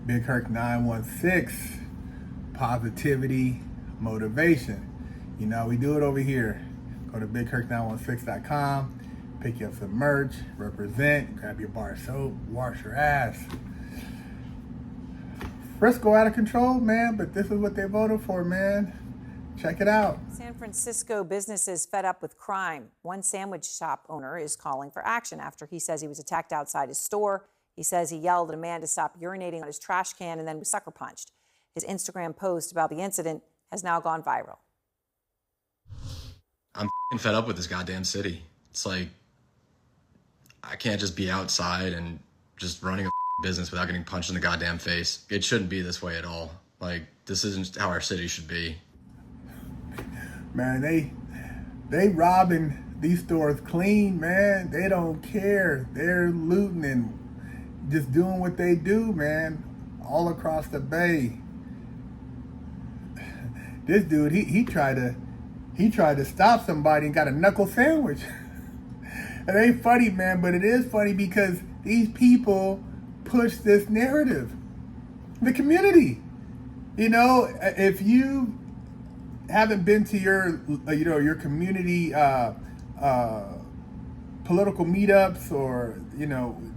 Big Herc 916, positivity, motivation. You know, we do it over here. Go to bigherc916.com, pick you up some merch, represent, grab your bar of soap, wash your ass. Frisco out of control, man, but this is what they voted for, man. Check it out. San Francisco businesses fed up with crime. One sandwich shop owner is calling for action after he says he was attacked outside his store. He says he yelled at a man to stop urinating on his trash can and then was sucker punched. His Instagram post about the incident has now gone viral. I'm fed up with this goddamn city. It's like, I can't just be outside and just running a business without getting punched in the goddamn face. It shouldn't be this way at all. Like, this isn't how our city should be. Man, they robbing these stores clean, man. They don't care. They're looting and just doing what they do, man, all across the Bay. This dude, he tried to stop somebody and got a knuckle sandwich. It ain't funny, man, but it is funny because these people push this narrative. The community. You know, if you haven't been to your community political meetups or,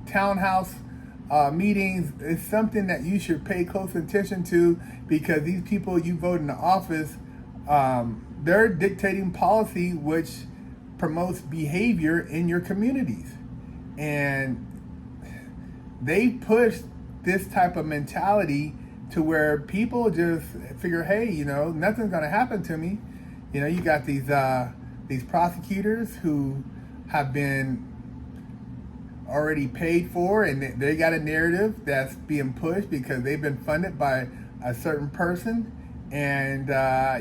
townhouse meetings, it's something that you should pay close attention to, because these people you vote into office, they're dictating policy which promotes behavior in your communities. And they push this type of mentality to where people just figure, hey, nothing's gonna happen to me. You got these prosecutors who have been already paid for, and they got a narrative that's being pushed because they've been funded by a certain person. And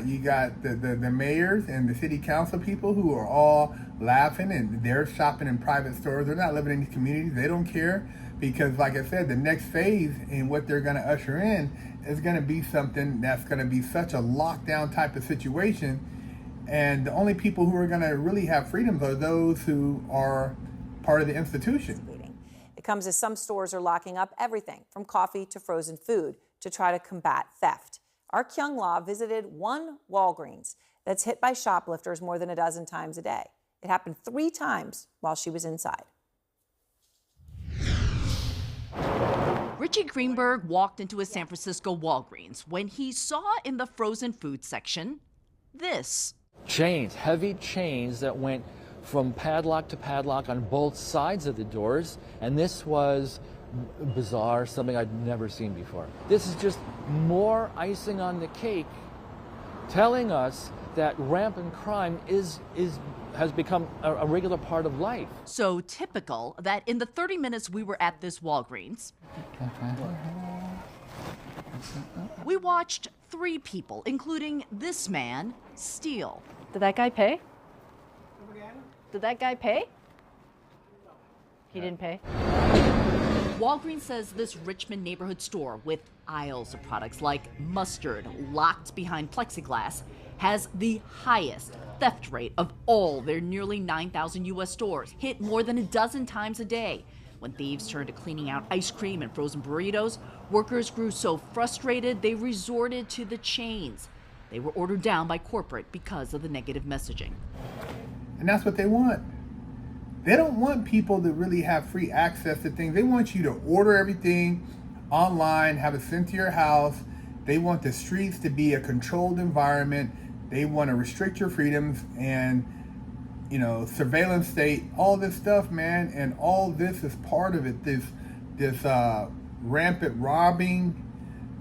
you got the mayors and the city council people who are all laughing, and they're shopping in private stores. They're not living in these communities. They don't care, because like I said, the next phase in what they're going to usher in is going to be something that's going to be such a lockdown type of situation. And the only people who are going to really have freedoms are those who are part of the institution. It comes as some stores are locking up everything from coffee to frozen food to try to combat theft. Our Kyung Law visited one Walgreens that's hit by shoplifters more than a dozen times a day. It happened 3 times while she was inside. Richie Greenberg walked into a San Francisco Walgreens when he saw in the frozen food section this. Chains, heavy chains that went from padlock to padlock on both sides of the doors, and this was bizarre, something I'd never seen before. This is just more icing on the cake, telling us that rampant crime has become a regular part of life. So typical that in the 30 minutes we were at this Walgreens, we watched 3 people, including this man, steal. Did that guy pay? Did that guy pay? He didn't pay. Walgreens says this Richmond neighborhood store with aisles of products like mustard locked behind plexiglass has the highest theft rate of all their nearly 9,000 U.S. stores, hit more than a dozen times a day. When thieves turned to cleaning out ice cream and frozen burritos, workers grew so frustrated they resorted to the chains. They were ordered down by corporate because of the negative messaging. And that's what they want. They don't want people to really have free access to things. They want you to order everything online, have it sent to your house. They want the streets to be a controlled environment. They want to restrict your freedoms and, surveillance state, all this stuff, man. And all this is part of it. This rampant robbing,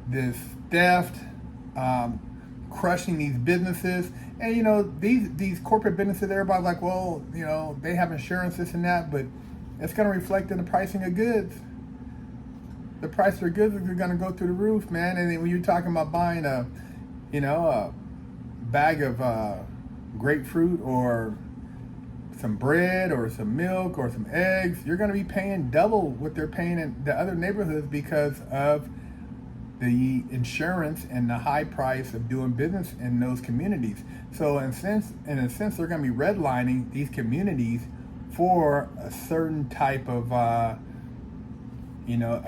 this theft, crushing these businesses. And these corporate businesses, everybody's like, well, they have insurance, this and that, but it's going to reflect in the pricing of goods. The price of goods are going to go through the roof, man. And then when you're talking about buying a bag of grapefruit or some bread or some milk or some eggs, you're going to be paying double what they're paying in the other neighborhoods because of the insurance and the high price of doing business in those communities. So in a sense, they're going to be redlining these communities for a certain type of, a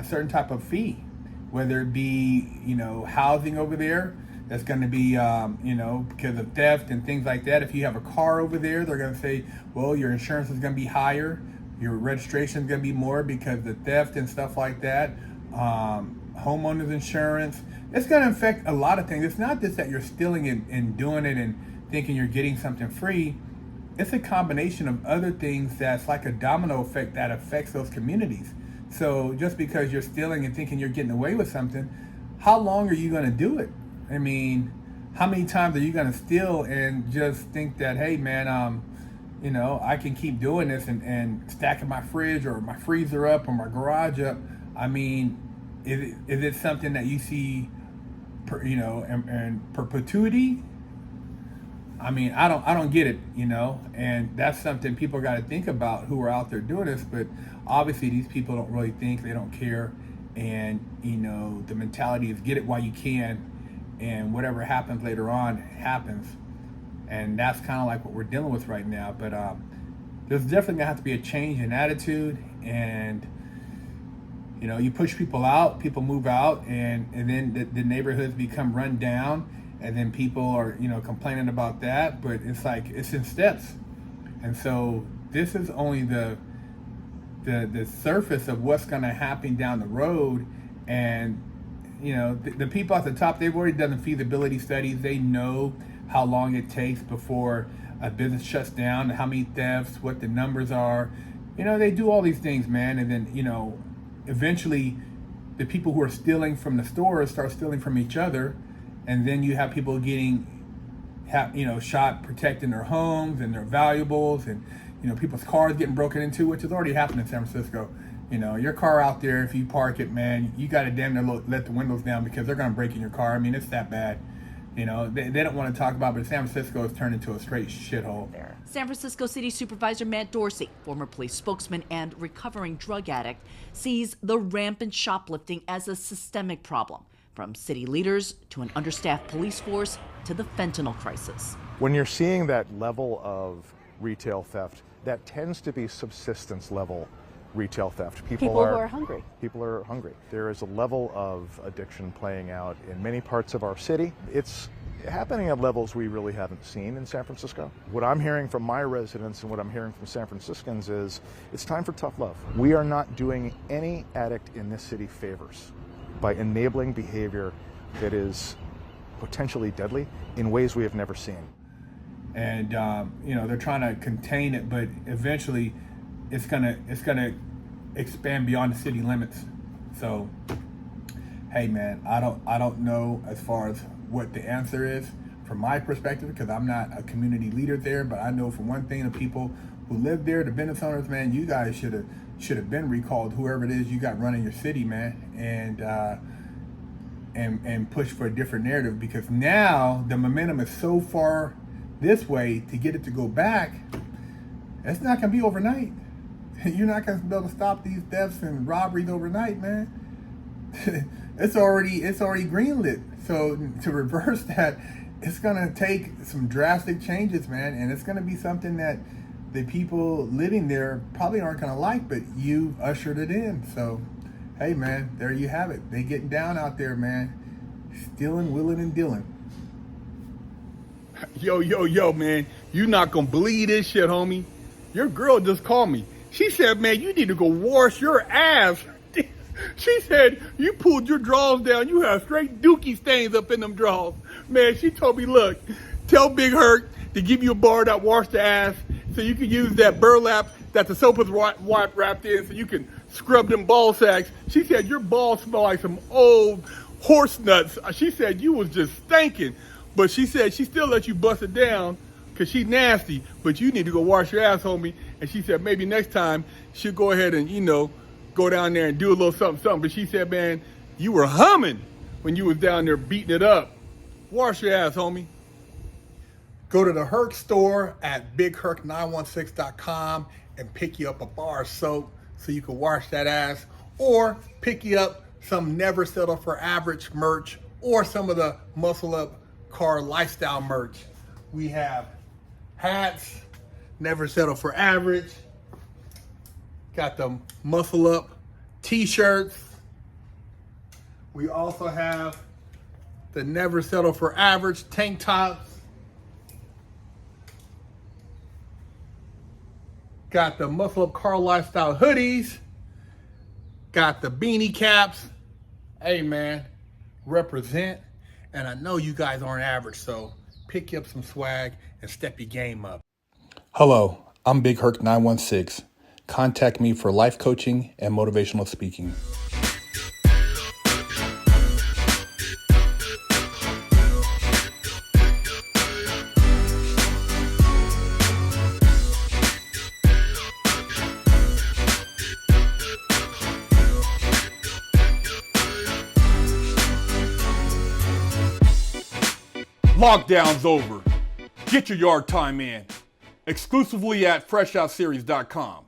certain type of fee. whether it be, housing over there. That's going to be, because of theft and things like that. If you have a car over there, they're going to say, well, your insurance is going to be higher. Your registration is going to be more because of the theft and stuff like that. Homeowners insurance. It's going to affect a lot of things. It's not just that you're stealing and doing it and thinking you're getting something free. It's a combination of other things that's like a domino effect that affects those communities. So just because you're stealing and thinking you're getting away with something, how long are you going to do it? I mean, how many times are you going to steal and just think that, hey, man, I can keep doing this and stacking my fridge or my freezer up or my garage up? I mean, is it something that you see, in perpetuity? I mean, I don't get it, and that's something people got to think about who are out there doing this. But obviously, these people don't really think, they don't care, and the mentality is get it while you can. And whatever happens later on happens, and that's kind of like what we're dealing with right now. But there's definitely gonna have to be a change in attitude, and you push people out, people move out, and then the neighborhoods become run down, and then people are complaining about that. But it's like it's in steps, and so this is only the surface of what's gonna happen down the road. And the people at the top, they've already done the feasibility studies. They know how long it takes before a business shuts down, how many thefts, what the numbers are. They do all these things, man. And then, eventually the people who are stealing from the stores start stealing from each other. And then you have people getting, shot protecting their homes and their valuables, and, people's cars getting broken into, which has already happened in San Francisco. Your car out there, if you park it, man, you got to damn near let the windows down because they're going to break in your car. I mean, it's that bad. They don't want to talk about it, but San Francisco has turned into a straight shithole. San Francisco City Supervisor Matt Dorsey, former police spokesman and recovering drug addict, sees the rampant shoplifting as a systemic problem, from city leaders to an understaffed police force to the fentanyl crisis. When you're seeing that level of retail theft, that tends to be subsistence level retail theft. People who are hungry. People are hungry. There is a level of addiction playing out in many parts of our city. It's happening at levels we really haven't seen in San Francisco. What I'm hearing from my residents and what I'm hearing from San Franciscans is it's time for tough love. We are not doing any addict in this city favors by enabling behavior that is potentially deadly in ways we have never seen. And they're trying to contain it, but eventually it's gonna expand beyond the city limits. So, hey, man, I don't know as far as what the answer is from my perspective, because I'm not a community leader there. But I know from one thing, the people who live there, the business owners, man, you guys should have been recalled, whoever it is you got running your city, man, and push for a different narrative, because now the momentum is so far this way to get it to go back. It's not gonna be overnight. You're not gonna be able to stop these thefts and robberies overnight, man. It's already greenlit. So to reverse that, it's gonna take some drastic changes, man, and it's gonna be something that the people living there probably aren't gonna like, but you ushered it in. So, hey, man, there you have it. They getting down out there, man, stealing, willing, and dealing. Yo, man, you not gonna believe this shit, homie. Your girl just called me. She said, man, you need to go wash your ass. She said, you pulled your drawers down. You have straight dookie stains up in them drawers. Man, she told me, look, tell Big Hurt to give you a bar that wash the ass so you can use that burlap that the soap is wrapped in so you can scrub them ball sacks. She said, your balls smell like some old horse nuts. She said, you was just stinking. But she said she still let you bust it down because she nasty, but you need to go wash your ass, homie. And she said maybe next time she'll go ahead and, go down there and do a little something. But she said, man, you were humming when you was down there beating it up. Wash your ass, homie. Go to the Herc store at bigherc916.com and pick you up a bar of soap so you can wash that ass, or pick you up some Never Settle for Average merch or some of the Muscle Up Car Lifestyle merch. We have hats, Never Settle for Average, got the Muscle Up t-shirts, We also have the Never Settle for Average tank tops. Got the Muscle Up Car Lifestyle hoodies. Got the beanie caps. Hey man, represent. And I know you guys aren't average, so pick up some swag and step your game up. Hello, I'm Big Herc 916. Contact me for life coaching and motivational speaking. Lockdown's over. Get your yard time in. Exclusively at FreshOutSeries.com.